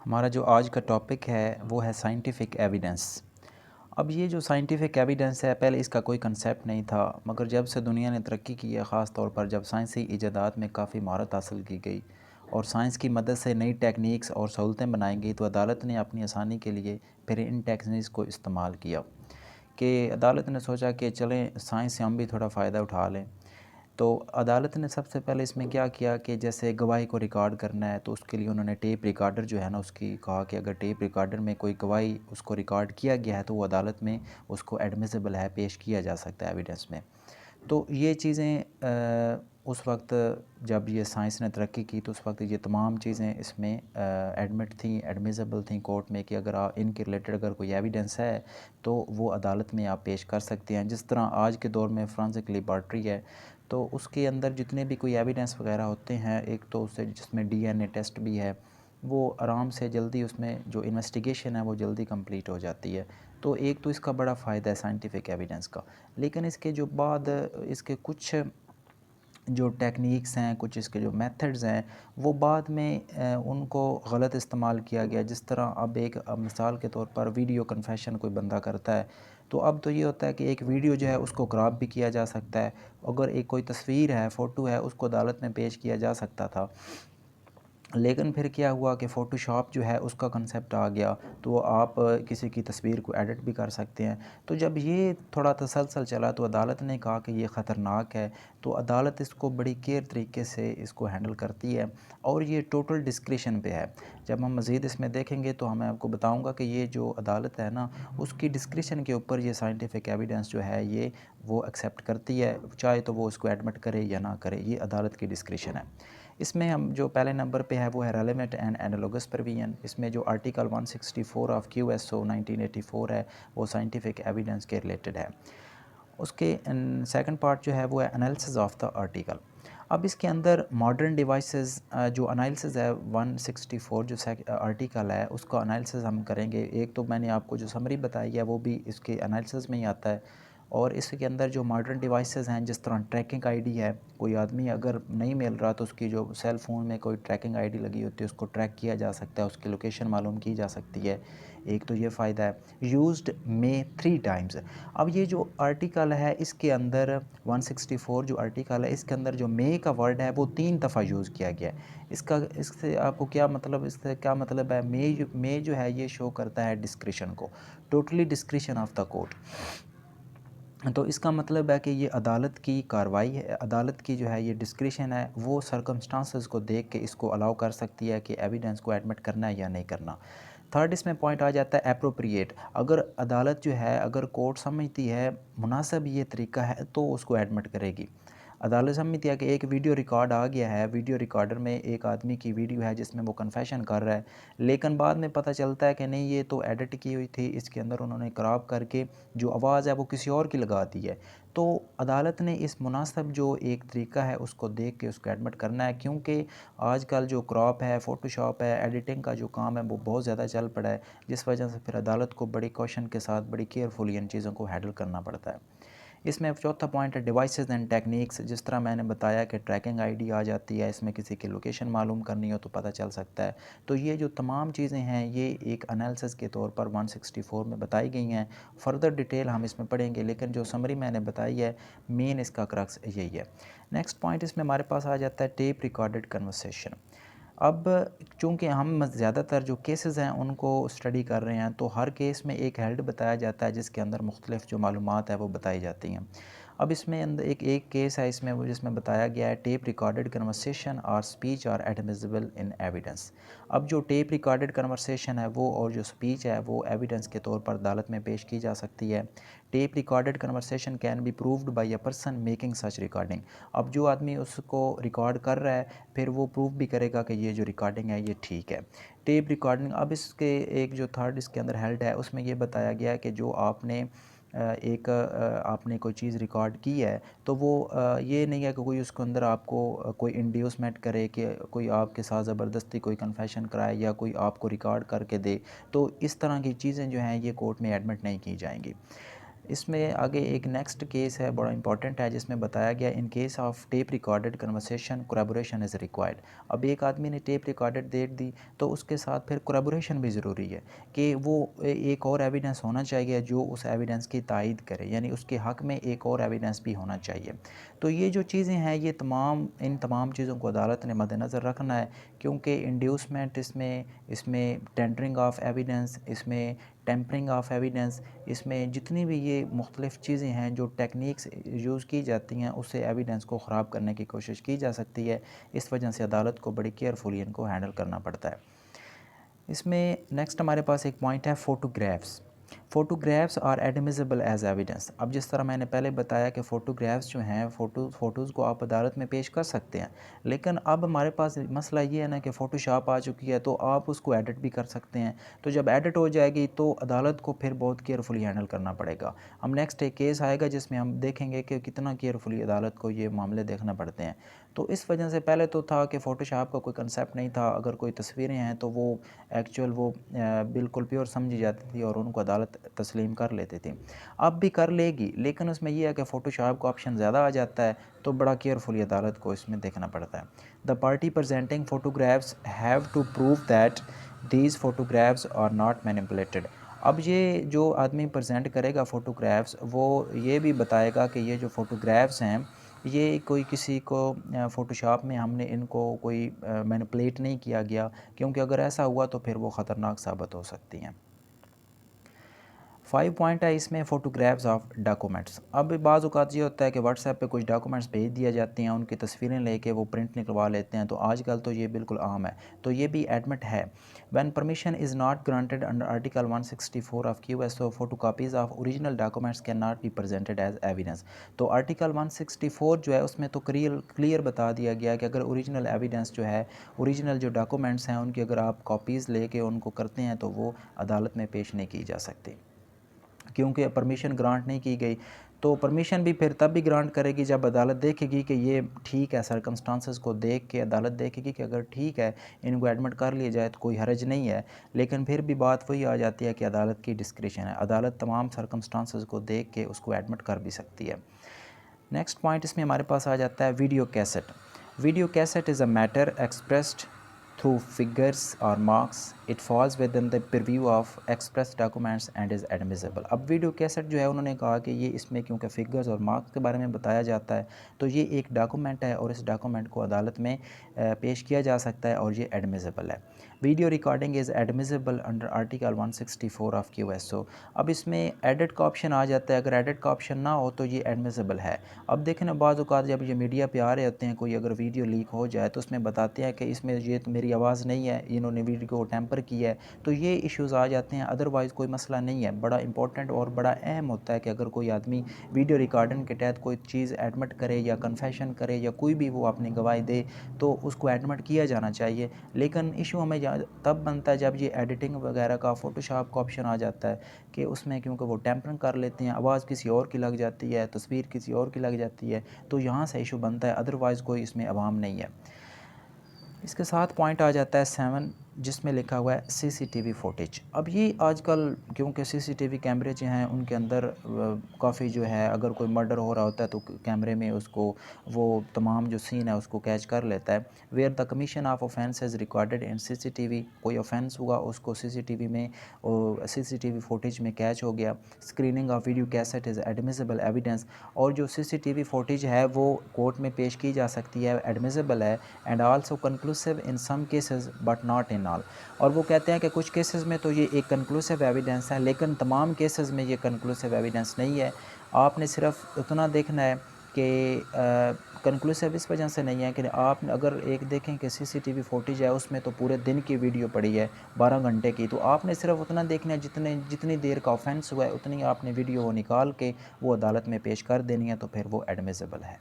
हमारा जो आज का टॉपिक है वो है साइंटिफिक एविडेंस। अब ये जो साइंटिफिक एविडेंस है, पहले इसका कोई कंसेप्ट नहीं था, मगर जब से दुनिया ने तरक्की की है, ख़ास तौर पर जब साइंसी इजादात में काफ़ी महारत हासिल की गई और साइंस की मदद से नई टेक्निक्स और सहूलतें बनाई गई, तो अदालत ने अपनी आसानी के लिए फिर इन टेक्निक्स को इस्तेमाल किया कि अदालत ने सोचा कि चलें साइंस से हम भी थोड़ा फ़ायदा उठा लें। तो अदालत ने सबसे पहले इसमें क्या किया कि जैसे गवाही को रिकॉर्ड करना है, तो उसके लिए उन्होंने टेप रिकॉर्डर जो है ना, उसकी कहा कि अगर टेप रिकॉर्डर में कोई गवाही उसको रिकॉर्ड किया गया है तो वो अदालत में उसको एडमिसिबल है, पेश किया जा सकता है एविडेंस में। तो ये चीज़ें उस वक्त जब ये साइंस ने तरक्की की, तो उस वक्त ये तमाम चीज़ें इसमें एडमिट थी, एडमिसिबल थी कोर्ट में कि अगर इनके रिलेटेड अगर कोई एविडेंस है तो वो अदालत में आप पेश कर सकते हैं। जिस तरह आज के दौर में फोरेंसिक लेबॉरेटरी है, तो उसके अंदर जितने भी कोई एविडेंस वगैरह होते हैं, एक तो उससे जिसमें डीएनए टेस्ट भी है, वो आराम से जल्दी उसमें जो इन्वेस्टिगेशन है वो जल्दी कंप्लीट हो जाती है। तो एक तो इसका बड़ा फ़ायदा है साइंटिफिक एविडेंस का। लेकिन इसके जो बाद इसके कुछ जो टेक्निक्स हैं, कुछ इसके जो मेथड्स हैं, वो बाद में उनको गलत इस्तेमाल किया गया। जिस तरह अब एक मिसाल के तौर पर वीडियो कन्फेशन कोई बंदा करता है, तो अब तो ये होता है कि एक वीडियो जो है उसको क्रॉप भी किया जा सकता है। अगर एक कोई तस्वीर है, फ़ोटो है, उसको अदालत में पेश किया जा सकता था, लेकिन फिर क्या हुआ कि फ़ोटोशॉप जो है उसका कंसेप्ट आ गया, तो आप किसी की तस्वीर को एडिट भी कर सकते हैं। तो जब ये थोड़ा तसलसल चला, तो अदालत ने कहा कि ये ख़तरनाक है, तो अदालत इसको बड़ी केयर तरीके से इसको हैंडल करती है और ये टोटल डिस्क्रिशन पे है। जब हम मज़ीद इसमें देखेंगे तो मैं आपको बताऊँगा कि ये जो अदालत है ना, उसकी डिस्क्रिशन के ऊपर ये साइंटिफिक एविडेंस जो है ये वो एक्सेप्ट करती है, चाहे तो वो उसको एडमिट करे या ना करे, ये अदालत की डिस्क्रिशन है। इसमें हम जो पहले नंबर पे है वो है रेलेवेंट एंड एनालोगस प्रोविजन। इसमें जो आर्टिकल 164 ऑफ क्यूएसओ 1984 है, वो साइंटिफिक एविडेंस के रिलेटेड है। उसके सेकंड पार्ट जो है वो है एनालिसिस ऑफ द आर्टिकल। अब इसके अंदर मॉडर्न डिवाइसेस जो एनालिसिस है 164 जो आर्टिकल है उसका एनालिसिस हम करेंगे। एक तो मैंने आपको जो समरी बताई है वो भी इसके एनालिसिस में ही आता है, और इसके अंदर जो मॉडर्न डिवाइसेस हैं, जिस तरह ट्रैकिंग आईडी है, कोई आदमी अगर नहीं मिल रहा तो उसकी जो सेल फ़ोन में कोई ट्रैकिंग आईडी लगी होती है उसको ट्रैक किया जा सकता है, उसकी लोकेशन मालूम की जा सकती है। एक तो ये फ़ायदा है। यूज्ड मे 3 टाइम्स। अब ये जो आर्टिकल है इसके अंदर 164 जो आर्टिकल है इसके अंदर जो मे का वर्ड है वो 3 दफ़ा यूज़ किया गया है। इसका इससे आपको क्या मतलब, इससे क्या मतलब है, मे जो है ये शो करता है डिस्क्रिशन को, totally discretion of the court. तो इसका मतलब है कि ये अदालत की कार्रवाई है, अदालत की जो है ये डिस्क्रिशन है, वो सर्कमस्टांसेस को देख के इसको अलाउ कर सकती है कि एविडेंस को एडमिट करना है या नहीं करना। थर्ड इसमें पॉइंट आ जाता है एप्रोप्रिएट। अगर अदालत जो है, अगर कोर्ट समझती है मुनासिब ये तरीका है तो उसको एडमिट करेगी। अदालत समझती है कि एक वीडियो रिकॉर्ड आ गया है, वीडियो रिकॉर्डर में एक आदमी की वीडियो है जिसमें वो कन्फेशन कर रहा है, लेकिन बाद में पता चलता है कि नहीं ये तो एडिट की हुई थी, इसके अंदर उन्होंने क्रॉप करके जो आवाज़ है वो किसी और की लगा दी है। तो अदालत ने इस मुनासिब जो एक तरीका है उसको देख के उसको एडमिट करना है, क्योंकि आजकल जो क्रॉप है, फ़ोटोशॉप है, एडिटिंग का जो काम है वो बहुत ज़्यादा चल पड़ा है, जिस वजह से फिर अदालत को बड़ी कॉशन के साथ बड़ी केयरफुली इन चीज़ों को हैंडल करना पड़ता है। इसमें चौथा पॉइंट है डिवाइसेस एंड टेक्निक्स। जिस तरह मैंने बताया कि ट्रैकिंग आईडी आ जाती है, इसमें किसी की लोकेशन मालूम करनी हो तो पता चल सकता है। तो ये जो तमाम चीज़ें हैं ये एक एनालिसिस के तौर पर 164 में बताई गई हैं। फ़र्दर डिटेल हम इसमें पढ़ेंगे, लेकिन जो समरी मैंने बताई है मेन इसका क्रक्स यही है। नेक्स्ट पॉइंट इसमें हमारे पास आ जाता है टेप रिकॉर्डेड कन्वर्सेशन। अब चूँकि हम ज़्यादातर जो केसेस हैं उनको स्टडी कर रहे हैं, तो हर केस में एक हेल्ड बताया जाता है जिसके अंदर मुख्तलिफ़ जो मालूमात है वो बताई जाती हैं। अब इसमें अंदर एक केस है इसमें वो जिसमें बताया गया है टेप रिकॉर्डेड कन्वर्सेशन और speech are admissible in evidence. अब जो टेप रिकॉर्डेड कन्वर्सेशन है वो और जो स्पीच है वो एविडेंस के तौर पर अदालत में पेश की जा सकती है। Tape recorded conversation can be proved bye a person making such recording. अब जो आदमी उसको रिकॉर्ड कर रहा है फिर वो प्रूव भी करेगा कि ये जो रिकॉर्डिंग है ये ठीक है। टेप रिकॉर्डिंग, अब इसके एक जो थर्ड इसके अंदर हेल्ड है उसमें ये बताया गया है कि जो आपने आपने कोई चीज़ रिकॉर्ड की है तो वो ये नहीं है कि कोई उसके अंदर आपको कोई इंड्यूसमेंट करे कि कोई आपके साथ ज़बरदस्ती कोई कन्फेशन कराए या कोई आपको रिकॉर्ड करके दे। तो इस तरह की चीज़ें जो हैं ये कोर्ट में एडमिट नहीं की जाएंगी। इसमें आगे एक नेक्स्ट केस है, बड़ा इंपॉर्टेंट है, जिसमें बताया गया in case of tape recorded conversation collaboration is required. अब एक आदमी ने टेप रिकॉर्डेड दे दी तो उसके साथ फिर कोलैबोरेशन भी ज़रूरी है कि वो एक और एविडेंस होना चाहिए जो उस एविडेंस की तायद करे, यानी उसके हक़ में एक और एविडेंस भी होना चाहिए। तो ये जो चीज़ें हैं ये इन तमाम चीज़ों को अदालत ने मद्देनज़र रखना है, क्योंकि इंड्यूसमेंट इसमें इसमें टेंडरिंग ऑफ एविडेंस, इसमें टेम्परिंग ऑफ एविडेंस, इसमें जितनी भी ये मुख्तलिफ़ चीज़ें हैं जो टेक्निक्स यूज़ की जाती हैं उससे एविडेंस को ख़राब करने की कोशिश की जा सकती है। इस वजह से अदालत को बड़ी केयरफुली इनको हैंडल करना पड़ता है। इसमें नेक्स्ट हमारे पास एक पॉइंट है photographs. Photographs are admissible as evidence. अब जिस तरह मैंने पहले बताया कि फ़ोटोग्राफ्स जो हैं फ़ोटोज़ को आप अदालत में पेश कर सकते हैं, लेकिन अब हमारे पास मसला ये है ना कि फ़ोटोशॉप आ चुकी है तो आप उसको एडिट भी कर सकते हैं। तो जब एडिट हो जाएगी तो अदालत को फिर बहुत केयरफुली हैंडल करना पड़ेगा। हम नेक्स्ट एक केस आएगा जिसमें हम देखेंगे कि कितना केयरफुली अदालत को ये मामले देखना पड़ते हैं। तो इस वजह से पहले तो था कि फ़ोटोशॉप का कोई कंसेप्ट नहीं था, अगर कोई तस्वीरें हैं तो वो एक्चुअल वो बिल्कुल प्योर समझी जाती थी और उनको अदालत तस्लीम कर लेती थी। अब भी कर लेगी, लेकिन उसमें यह है कि फ़ोटोशॉप का ऑप्शन ज़्यादा आ जाता है तो बड़ा केयरफुली अदालत को इसमें देखना पड़ता है। The party presenting photographs have to prove that these photographs are not manipulated. अब ये जो आदमी प्रेजेंट करेगा फ़ोटोग्राफ्स वो ये भी बताएगा कि ये जो फ़ोटोग्राफ्स हैं ये कोई किसी को फ़ोटोशॉप में हमने इनको कोई मैनिपुलेट नहीं किया गया, क्योंकि अगर ऐसा हुआ तो फिर वो ख़तरनाक साबित हो सकती हैं। 5 पॉइंट है इसमें फ़ोटोग्राफ्स ऑफ डॉक्यूमेंट्स। अब बाज़ औक़ात ये होता है कि व्हाट्सएप पे कुछ डॉक्यूमेंट्स भेज दिया जाती हैं, उनकी तस्वीरें लेके वो प्रिंट निकलवा लेते हैं, तो आजकल तो ये बिल्कुल आम है। तो ये भी एडमिट है। When permission is not granted under article 164 of QSO, photocopies of original documents can not be presented as evidence. तो आर्टिकल 164 जो है उसमें तो क्लियर बता दिया गया है कि अगर ओरिजिनल एविडेंस जो है, ओरिजिनल जो डॉक्यूमेंट्स हैं उनकी अगर आप कॉपीज़ लेके उनको करते हैं तो वो अदालत में पेश नहीं की जा सकती, क्योंकि परमिशन ग्रांट नहीं की गई। तो परमिशन भी फिर तब भी ग्रांट करेगी जब अदालत देखेगी कि ये ठीक है, सर्कमस्टांसेस को देख के अदालत देखेगी कि अगर ठीक है इनको एडमिट कर लिया जाए तो कोई हर्ज नहीं है। लेकिन फिर भी बात वही आ जाती है कि अदालत की डिस्क्रिशन है, अदालत तमाम सर्कमस्टांसेस को देख के उसको एडमिट कर भी सकती है। नेक्स्ट पॉइंट इसमें हमारे पास आ जाता है video cassette. Video cassette is a matter expressed through figures or marks. It falls within the purview of express documents and is admissible. अब वीडियो कैसेट जो है उन्होंने कहा कि ये इसमें क्योंकि फिगर्स और मार्क्स के बारे में बताया जाता है तो ये एक डॉक्यूमेंट है और इस डॉक्यूमेंट को अदालत में पेश किया जा सकता है और ये एडमिसिबल है। Video recording is admissible under article 164 of QSO। अब इसमें एडिट का ऑप्शन आ जाता है, अगर एडिट का ऑप्शन ना हो तो ये एडमिसिबल है। अब देखें ना, बाज़ औक़ात जब ये मीडिया पे आ रहे होते हैं, कोई अगर वीडियो लीक हो जाए तो उसमें बताते हैं कि इसमें ये तो मेरी आवाज़ नहीं है, इन्होंने वीडियो को टैम्पर किया है, तो ये इश्यूज़ आ जाते हैं। अदरवाइज़ कोई मसला नहीं है। बड़ा इंपॉर्टेंट और बड़ा अहम होता है कि अगर कोई आदमी वीडियो रिकॉर्डिंग के तहत कोई चीज़ एडमिट करे या कन्फेशन करे या कोई भी वो अपनी गवाही दे तो उसको एडमिट किया जाना चाहिए। लेकिन इशू हमें तब बनता है जब ये एडिटिंग वगैरह का फ़ोटोशॉप का ऑप्शन आ जाता है कि उसमें क्योंकि वो टैम्परिंग कर लेते हैं, आवाज़ किसी और की लग जाती है, तस्वीर किसी और की लग जाती है, तो यहाँ से इशू बनता है। अदरवाइज़ कोई इसमें अवाम नहीं है। इसके साथ पॉइंट आ जाता है 7, जिसमें लिखा हुआ है CCTV फुटेज। अब ये आजकल क्योंकि CCTV कैमरे जो हैं उनके अंदर काफ़ी जो है अगर कोई मर्डर हो रहा होता है तो कैमरे में उसको वो तमाम जो सीन है उसको कैच कर लेता है। Where the commission of offence is recorded in CCTV, कोई ऑफेंस हुआ उसको CCTV में CCTV फुटेज में कैच हो गया। Screening of video cassette is admissible evidence, और जो CCTV फुटेज है वो कोर्ट में पेश की जा सकती है, एडमिसिबल है, and also conclusive in some cases but not in all. और वो कहते हैं कि कुछ केसेस में तो ये एक कंक्लूसिव एविडेंस है, लेकिन तमाम केसेस में ये कंक्लूसिव एविडेंस नहीं है। आपने सिर्फ उतना देखना है कि कंक्लूसिव इस वजह से नहीं है कि आप अगर एक देखें कि CCTV फुटेज है उसमें तो पूरे दिन की वीडियो पड़ी है 12 घंटे की, तो आपने सिर्फ उतना देखना है जितनी देर का ऑफेंस हुआ है उतनी आपने वीडियो वो निकाल के वो अदालत में पेश कर देनी है, तो फिर वो एडमिसिबल है।